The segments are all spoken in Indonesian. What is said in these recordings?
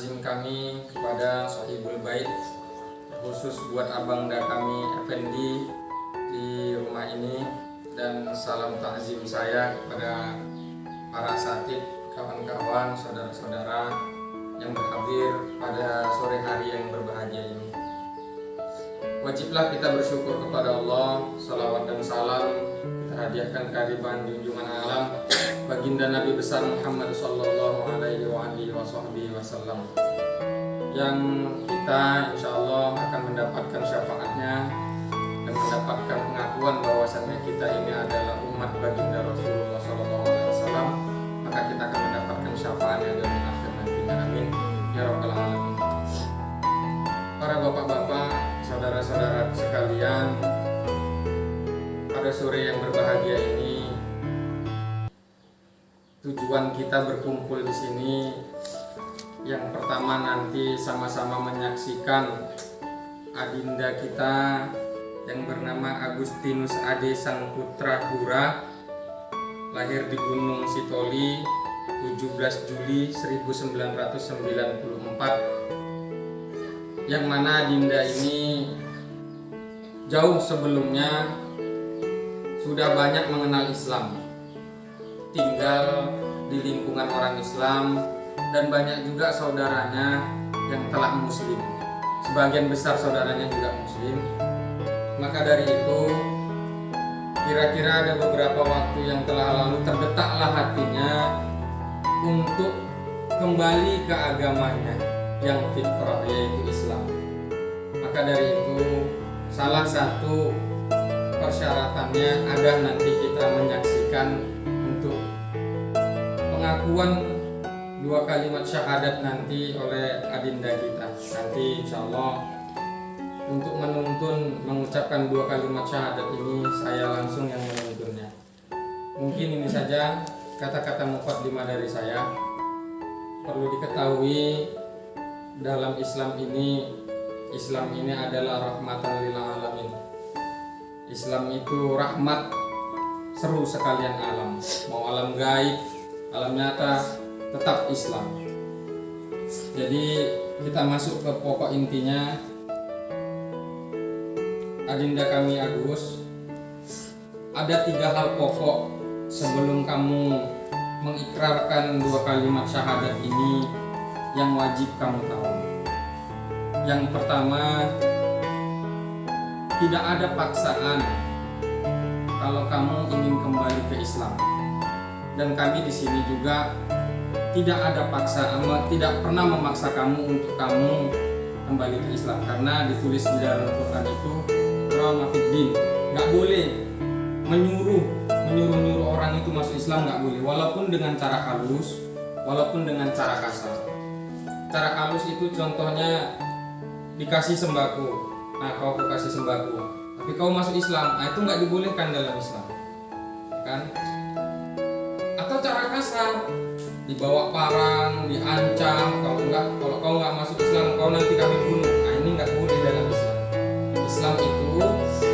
ta'zim kami kepada Sohibul Bait, khusus buat abangda kami Effendi di rumah ini, dan salam ta'zim saya kepada para asatid, kawan-kawan, saudara-saudara yang berhadir pada sore hari yang berbahagia ini. Wajiblah kita bersyukur kepada Allah. Salawat dan salam kita hadiahkan kehadiran junjungan alam baginda Nabi besar Muhammad sallallahu alaihi wasallam, yang kita insya Allah akan mendapatkan syafaatnya dan mendapatkan pengakuan bahwasannya kita ini adalah umat baginda Rasulullah sallallahu alaihi wasallam. Maka kita akan mendapatkan syafaatnya dan akhir nantinya. Amin ya rabbal alamin. Para bapak-bapak, saudara-saudara sekalian, pada sore yang berbahagia ini tujuan kita berkumpul di sini yang pertama nanti sama-sama menyaksikan adinda kita yang bernama Agustinus Ade Sang Putra Hura, lahir di Gunung Sitoli 17 Juli 1994, yang mana adinda ini jauh sebelumnya sudah banyak mengenal Islam, tinggal di lingkungan orang Islam, dan banyak juga saudaranya yang telah muslim. Sebagian besar saudaranya juga muslim. Maka dari itu, kira-kira ada beberapa waktu yang telah lalu terdetaklah hatinya untuk kembali ke agamanya yang fitrah, yaitu Islam. Maka dari itu, salah satu persyaratannya ada nanti kita menyaksikan untuk pengakuan 2 kalimat syahadat nanti oleh adinda kita. Nanti insya Allah untuk mengucapkan 2 kalimat syahadat ini, saya langsung yang menuntunnya. Mungkin ini saja kata-kata muqaddimah dari saya. Perlu diketahui dalam Islam ini adalah rahmatan lil alamin. Islam itu rahmat seru sekalian alam, mau alam gaib, alam nyata, tetap Islam. Jadi kita masuk ke pokok intinya. Adinda kami Agus, ada 3 hal pokok sebelum kamu mengikrarkan 2 kalimat syahadat ini yang wajib kamu tahu. Yang pertama, tidak ada paksaan kalau kamu ingin kembali ke Islam. Dan kami di sini juga tidak ada paksaan, tidak pernah memaksa kamu untuk kamu kembali ke Islam, karena ditulis di dalam Quran itu ikrah fiddin, nggak boleh menyuruh orang itu masuk Islam, nggak boleh, walaupun dengan cara halus, walaupun dengan cara kasar. Cara halus itu contohnya dikasih sembako. Nah, kau kasih sembako, tapi kau masuk Islam, nah itu nggak dibolehkan dalam Islam, kan? Atau cara kasar, dibawa parang, diancam, kalau kau nggak masuk Islam, kau nanti kami bunuh. Nah, ini nggak boleh dalam Islam. Islam itu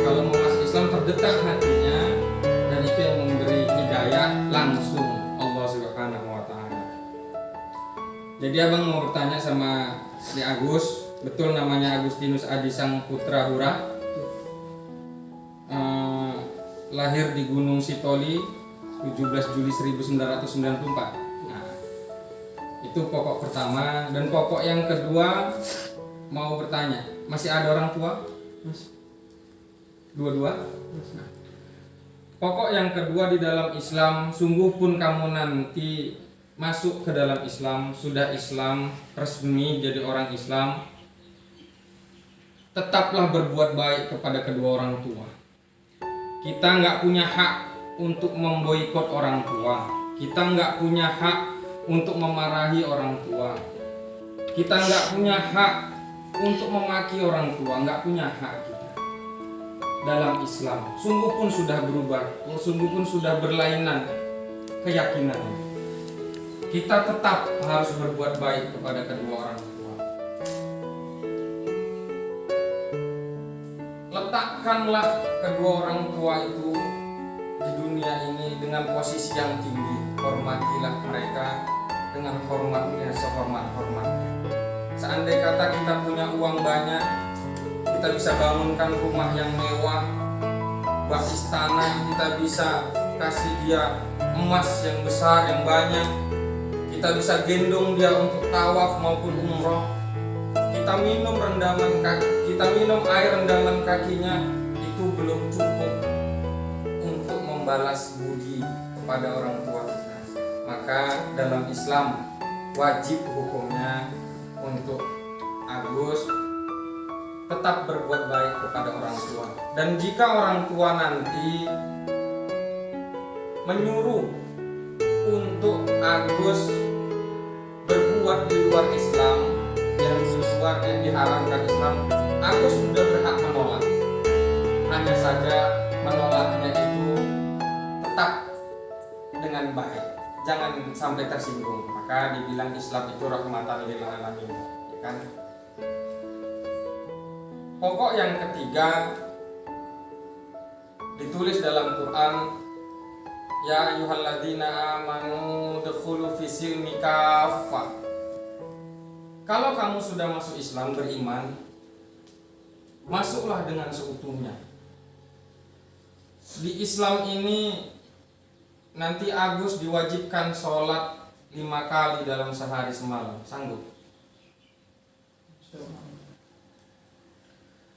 kalau mau masuk Islam terdetak hatinya, dan itu yang memberi hidayah langsung Allah Subhanahu wa Ta'ala. Jadi abang mau bertanya sama Di Agus, betul namanya Agustinus Adi Sang Putra Hura, lahir di Gunung Sitoli 17 Juli 1994. Nah, itu pokok pertama. Dan pokok yang kedua, mau bertanya, masih ada orang tua? Mas? Dua-dua? Nah, pokok yang kedua di dalam Islam, sungguh pun kamu nanti masuk ke dalam Islam, sudah Islam, resmi jadi orang Islam, tetaplah berbuat baik kepada kedua orang tua. Kita nggak punya hak untuk memboikot orang tua. Kita nggak punya hak untuk memarahi orang tua. Kita nggak punya hak untuk memaki orang tua. Nggak punya hak kita dalam Islam. Sungguh pun sudah berubah, sungguh pun sudah berlainan keyakinannya. Kita tetap harus berbuat baik kepada kedua orang tua. Letakkanlah kedua orang tua itu di dunia ini dengan posisi yang tinggi. Hormatilah mereka dengan hormatnya, sehormat-hormatnya. Seandai kata kita punya uang banyak, kita bisa bangunkan rumah yang mewah, bak istana, kita bisa kasih dia emas yang besar, yang banyak. Kita bisa gendong dia untuk tawaf maupun umroh. Kita minum air rendaman kakinya, itu belum cukup untuk membalas budi kepada orang tua kita. Maka dalam Islam wajib hukumnya untuk Agus tetap berbuat baik kepada orang tua. Dan jika orang tua nanti menyuruh untuk Agus berbuat di luar Islam, yang sesuatu yang diharamkan Islam, Agus sudah berhak menolak. Hanya saja menolaknya itu tetap dengan baik, jangan sampai tersinggung. Maka dibilang Islam itu rahmatan lil alamin, ya kan? Pokok yang ketiga ditulis dalam Quran, ya ayyuhalladzina amanu dukhulu fisilmi kaffah. Kalau kamu sudah masuk Islam, beriman, masuklah dengan seutuhnya. Di Islam ini nanti Agus diwajibkan sholat 5 kali dalam sehari semalam. Sanggup?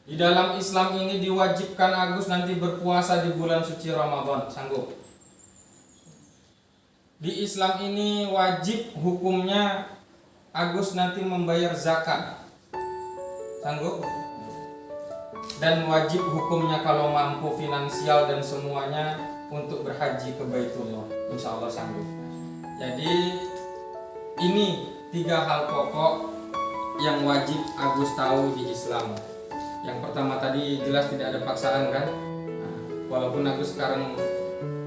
Di dalam Islam ini diwajibkan Agus nanti berpuasa di bulan suci Ramadan. Sanggup? Di Islam ini wajib hukumnya Agus nanti membayar zakat. Sanggup? Dan wajib hukumnya kalau mampu finansial dan semuanya untuk berhaji ke Baitullah. Insya Allah sanggup. Jadi ini 3 hal pokok yang wajib Agus tahu di Islam. Yang pertama tadi jelas tidak ada paksaan kan? Walaupun Agus sekarang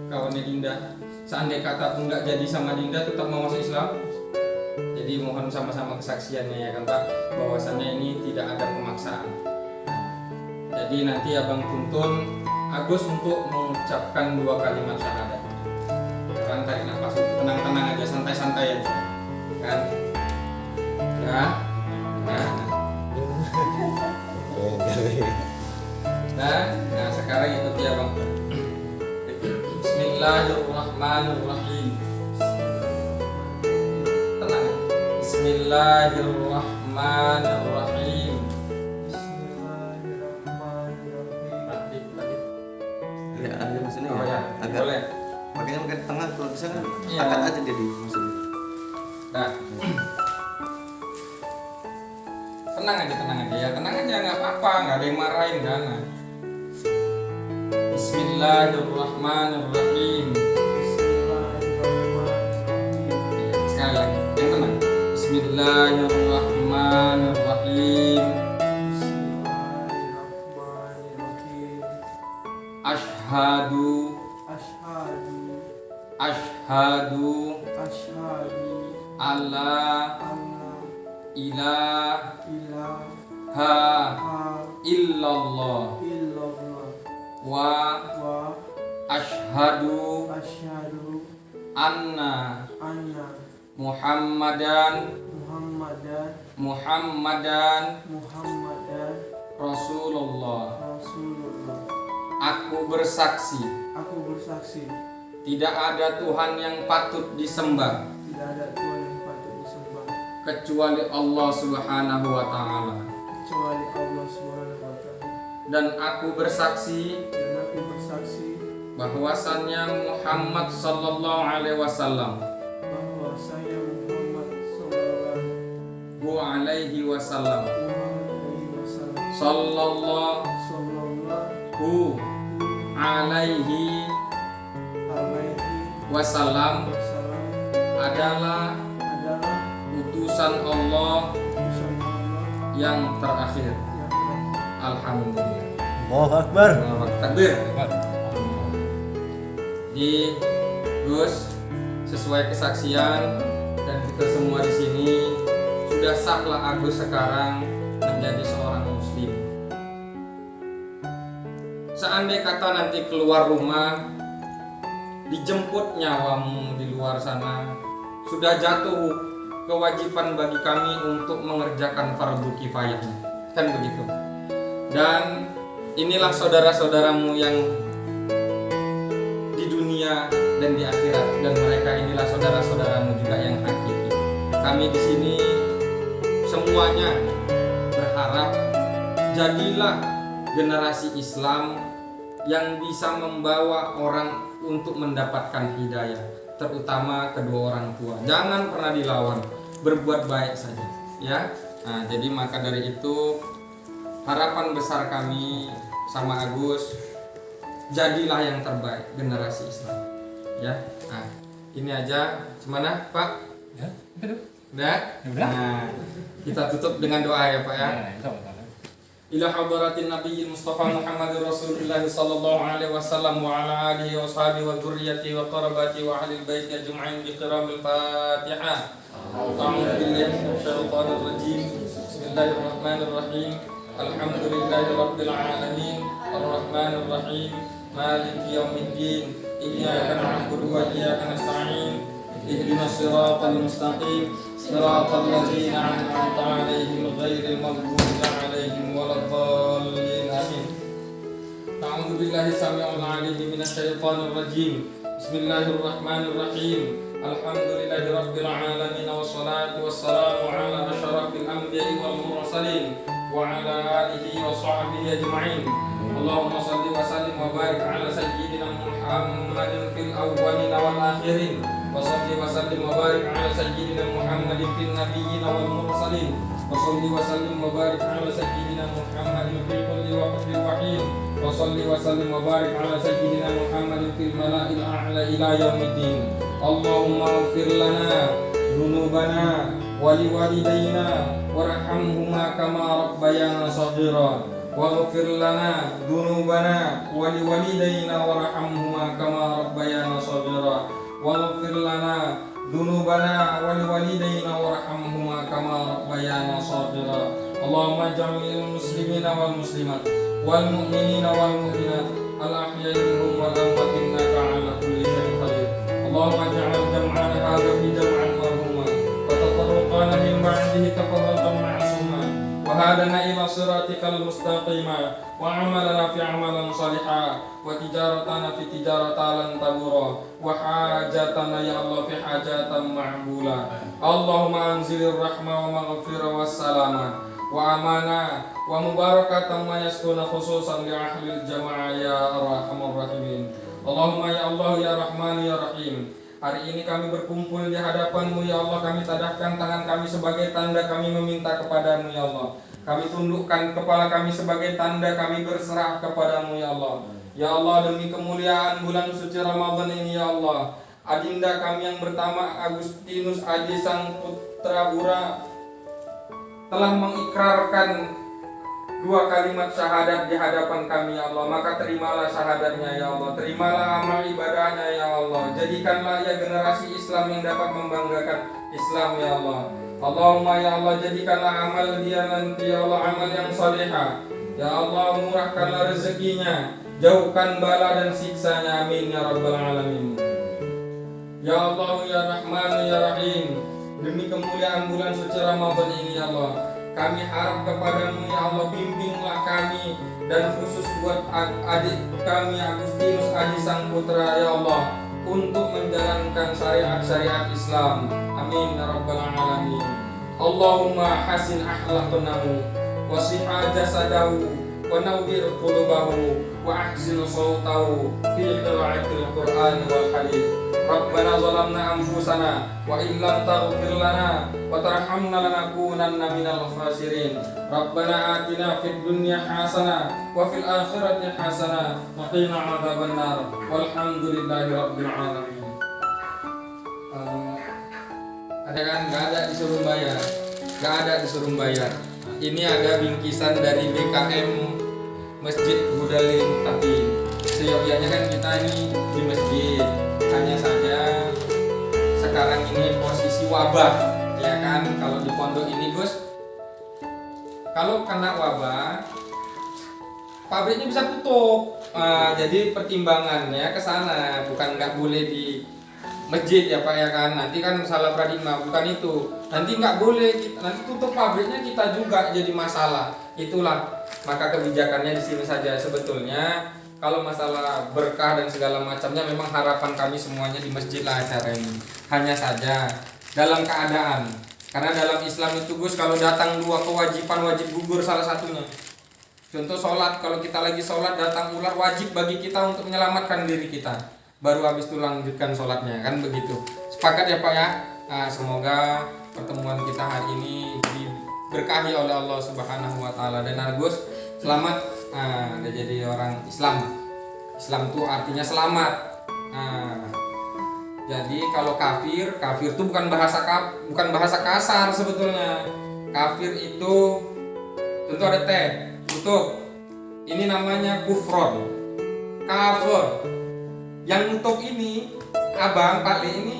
kawannya Dinda, seandai kata pun nggak jadi sama Dinda tetap mau masuk Islam. Jadi mohon sama-sama kesaksiannya ya kan Pak, bahwasannya ini tidak ada pemaksaan. Jadi nanti abang tuntun Agus untuk mengucapkan 2 kalimat syahadat. Kan tarik nafas, tenang-tenang aja, santai-santai aja, kan? Ya, nah sekarang ikuti abang. Bismillahirrahmanirrahim. Tenang. Bismillahirrahmanirrahim. Ya, ada maksudnya Oh ya, agak boleh. makanya makan tengah kalau bisa kan Iya. angkat aja jadi maksudnya. Nah, tenang aja ya, tenang aja, nggak apa-apa, nggak ada yang marahin kan. Nah. Bismillahirrahmanirrahim. Ya, sekali lagi, yang tenang. Bismillahirrahmanirrahim. Ashhadu alla ilaha illallah wa ashhadu anna Muhammadan Rasulullah. Aku bersaksi tidak ada Tuhan yang patut disembah kecuali Allah Subhanahu wa taala. Dan aku bersaksi bahwasannya Muhammad sallallahu alaihi wasallam sallallahu alaihi wasallam adalah utusan Allah yang terakhir. Alhamdulillah. Allahu Akbar. Takbir. Di Gus, sesuai kesaksian dan kita semua di sini sudah sahlah Agus sekarang menjadi seorang muslim. Seandai kata nanti keluar rumah, dijemput nyawamu di luar sana, sudah jatuh kewajiban bagi kami untuk mengerjakan fardu kifayah, kan begitu. Dan inilah saudara-saudaramu yang di dunia dan di akhirat, dan mereka inilah saudara-saudaramu juga yang hakiki. Kami di sini semuanya berharap jadilah generasi Islam yang bisa membawa orang untuk mendapatkan hidayah, terutama kedua orang tua. Jangan pernah dilawan, berbuat baik saja, ya. Nah, jadi maka dari itu harapan besar kami sama Agus, jadilah yang terbaik generasi Islam, ya. Nah, ini aja. Gimana, Pak? Ya, itu. Udah? Udah. Nah, kita tutup dengan doa ya, Pak, ya. Ila hadratin nabiyil Mustafa Muhammad Rasulullah sallallahu alaihi wasallam wa ala alihi wa sahbihi wa dzurriyyati wa qarabati wa ahli bait ajma'in bi qiramil Fatihah. A'udzu billahi minasyaitonir rajim. Bismillahirrahmanirrahim. Alhamdulillahi rabbil alamin. Arrahmanir rahim. Maliki yaumiddin. Iyyaka na'budu wa iyyaka nasta'in. Ihdinas siratal mustaqim. Siratal ladzina an'amta 'alaihim ghairil maghdubi 'alaihim waladdallin. Amin. A'udzu billahi samii'il 'aliim minasy syaithaanir rajiim. Bismillahirrahmanirrahim. Alhamdulillahi rabbil 'alamin wassalatu wassalamu 'ala asyrafil anbiya'i wal mursalin wa 'ala alihi wa sahbihi ajma'in. Allahumma shalli wa sallim wa barik 'ala sayyidina Muhammadin fil awwalin wal akhirin. Wassalli wa sallim wa barik ala sayyidina Muhammadin fil nabiyyin wal mursalin. Wassalli wa sallim wa barik ala sayyidina Muhammadin fi kulli waqtin wa hin. Wassalli wa sallim wa barik ala sayyidina Muhammadin fil mala'il a'la ila yaumiddin. Allahumma ighfir lana dhunubana wa liwalidayna warhamhuma kama rabbayana shaghira. Waghfir lana dhunubana wa liwalidayna warhamhuma kama rabbayana shaghira. Waghfir lana dzunubana wa liwalidayna warhamhuma kama rabbayana shaghira. Allahumma jami'il muslimina wal muslimat wal mu'minina wal mu'minat al ahya'i minhum wal amwat innaka 'ala kulli syai'in qadir. Allahumma ij'al jam'ana hadha fi jam'in marhuma wa tafarraqana min ba'dihi tafarraqan ma'suma wa hadana ila siratikal mustaqima wa 'amalana fi 'amalan salihah wa tijaratana fi tijaratan tabura wa hajatana ya Allah fi hajatan ma'bula. Allahumma anzilir rahmah wa maghfirah wa salama wa amana wa mubarakatan ma yaskuna khususan li ahlil jamaah ya arhamar rahimin. Allahumma ya Allah ya Rahman ya Rahim. Hari ini kami berkumpul di hadapan-Mu ya Allah. Kami tadahkan tangan kami sebagai tanda kami meminta kepadamu ya Allah. Kami tundukkan kepala kami sebagai tanda kami berserah kepadamu ya Allah. Ya Allah, demi kemuliaan bulan suci Ramadan ini ya Allah, adinda kami yang pertama Agustinus Adi sang putra Bura telah mengikrarkan 2 kalimat syahadat di hadapan kami ya Allah. Maka terimalah syahadatnya ya Allah, terimalah amal ibadahnya ya Allah. Jadikanlah ya generasi Islam yang dapat membanggakan Islam ya Allah. Allahumma ya Allah, jadikanlah amal dia nanti ya Allah amal yang salihah ya Allah. Murahkanlah rezekinya, jauhkan bala dan siksanya, amin ya rabbal alamin. Ya Allah ya Rahman ya Rahim, demi kemuliaan bulan suci Ramadan ini ya Allah, kami harap kepadamu ya Allah, bimbinglah kami dan khusus buat adik kami Agustinus Adi sang putra ya Allah, untuk menjalankan syariat-syariat Islam, amin ya rabbal alamin. Allahumma hasin akhlaqnahu wa sihha jasadahu wa nawwir qulubahu wa ahsin sautahu fi qira'atil Qur'an wal hadith. Rabbana zalamna anfusana wa illam taghfir lana wa tarhamna lanakunanna minal khasirin. Rabbana atina fid dunya hasanah wa fil akhirati hasanah wa qina adzabannar. Walhamdulillahi rabbil alamin. Ada kan? Gak ada disuruh bayar. Gak ada disuruh bayar. Ini ada bingkisan dari BKM Masjid Budali Mutakin. Seyogyanya kan kita ini di masjid. Hanya saja sekarang ini posisi wabah, ya kan? Kalau di pondok ini Gus, kalau kena wabah, pabriknya bisa tutup. Jadi pertimbangannya ke sana, bukan nggak boleh masjid ya Pak ya kan. Nanti kan salah paradigma, bukan itu. Nanti nggak boleh, nanti tutup pabriknya kita juga jadi masalah. Itulah maka kebijakannya di sini saja. Sebetulnya kalau masalah berkah dan segala macamnya memang harapan kami semuanya di masjid lah acara ini. Hanya saja dalam keadaan, karena dalam Islam itu Gus, kalau datang dua kewajiban wajib gugur salah satunya. Contoh sholat, kalau kita lagi sholat datang ular, wajib bagi kita untuk menyelamatkan diri kita. Baru habis itu lanjutkan sholatnya, kan begitu. Sepakat ya Pak ya? Nah, semoga pertemuan kita hari ini diberkahi oleh Allah Subhanahu wa taala. Dan Agus selamat, udah jadi orang Islam. Islam itu artinya selamat. Jadi kalau kafir itu bukan bahasa kasar sebetulnya. Kafir itu tentu ada T, tutup. Ini namanya kufron, kafir. Yang nutup ini, abang Pak Li ini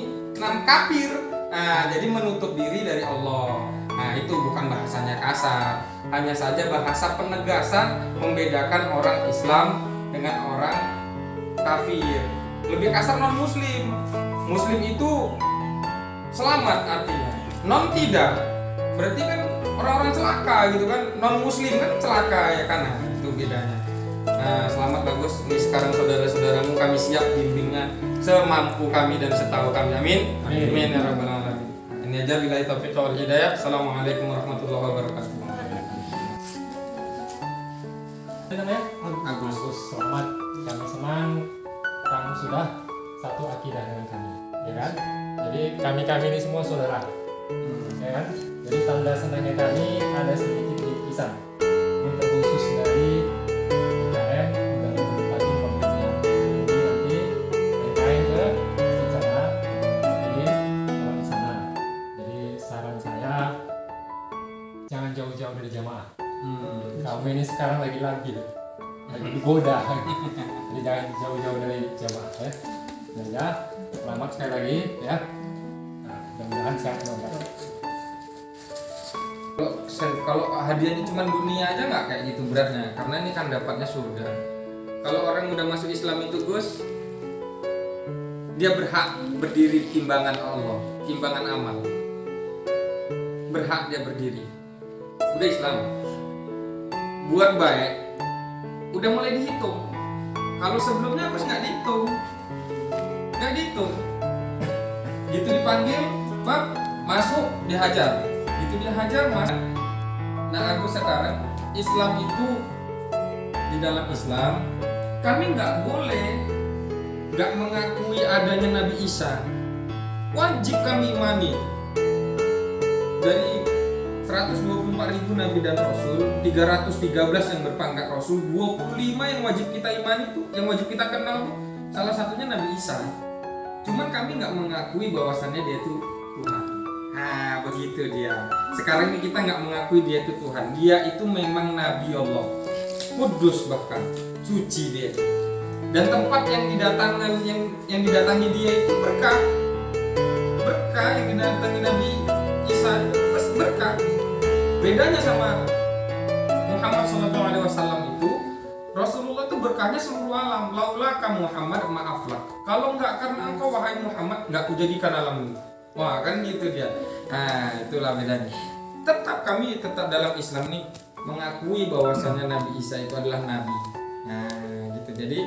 kafir. Jadi menutup diri dari Allah. Itu bukan bahasanya kasar. Hanya saja bahasa penegasan membedakan orang Islam dengan orang kafir. Lebih kasar non muslim. Muslim itu selamat artinya. Non tidak. Berarti kan orang-orang celaka gitu kan. Non muslim kan celaka ya kan. Itu bedanya. Selamat bagus. Ini sekarang saudara-saudaramu kami siap bimbingnya semampu kami dan setahu kami. Amin. Amin ya rabbal alamin. Ini aja, billahi taufiq wal hidayah. Assalamualaikum warahmatullahi wabarakatuh. Namanya Agus. Selamat, kami senang kamu sudah satu akidah dengan kami, ya kan? Jadi kami ini semua saudara, ya kan? Jadi tanda senangnya kami ada sedikit bingkisan. Ini terkhusus dari IKM dan bagi pemiliknya. Jadi nanti main ke sana, ingin orang di sana. Jadi saran saya jangan jauh-jauh dari jamaah. Kamu ini sekarang lagi digoda. Jadi jangan jauh-jauh dari jamaah ya. Dan ya, selamat sekali lagi ya. Mudah-mudahan sehat semoga. Kalau hadiahnya cuma dunia aja nggak kayak gitu beratnya, karena ini kan dapatnya surga. Kalau orang udah masuk Islam itu Gus, dia berhak berdiri timbangan Allah, timbangan amal. Berhak dia berdiri. Udah Islam, buat baik, udah mulai dihitung. Kalau sebelumnya Gus nggak dihitung. Gitu dipanggil, Pak, masuk, dihajar. Gitu dihajar, masuk. Nah, aku sekarang Islam itu, di dalam Islam kami nggak boleh nggak mengakui adanya Nabi Isa. Wajib kami imani. Dari 124.000 Nabi dan Rasul, 313 yang berpangkat Rasul, 25 yang wajib kita imani tuh, yang wajib kita kenal tuh, salah satunya Nabi Isa. Cuman kami nggak mengakui bahwasannya dia itu Tuhan. Begitu dia. Sekarang ini kita nggak mengakui dia itu Tuhan. Dia itu memang Nabi Allah, kudus bahkan, suci dia. Dan tempat yang didatangi dia itu berkah yang didatangi Nabi Isa itu pasti berkah. Bedanya sama Muhammad SAW itu, Rasulullah itu berkahnya seluruh alam. Laula ka Muhammad ma'aflak. Kalau enggak karena engkau wahai Muhammad, enggak kujadikan alam ini. Wah, kan gitu dia. Itulah bedanya. Kami tetap dalam Islam nih mengakui bahwasannya Nabi Isa itu adalah nabi. Gitu. Jadi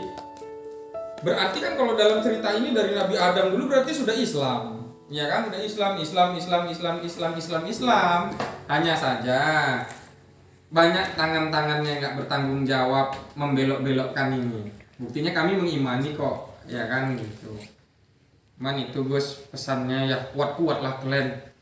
berarti kan kalau dalam cerita ini dari Nabi Adam dulu berarti sudah Islam. Ya kan, udah Islam. Hanya saja banyak tangan-tangan yang nggak bertanggung jawab membelok-belokkan ini. Buktinya kami mengimani kok, ya kan gitu. Man itu Gus pesannya ya kuat-kuatlah kalian.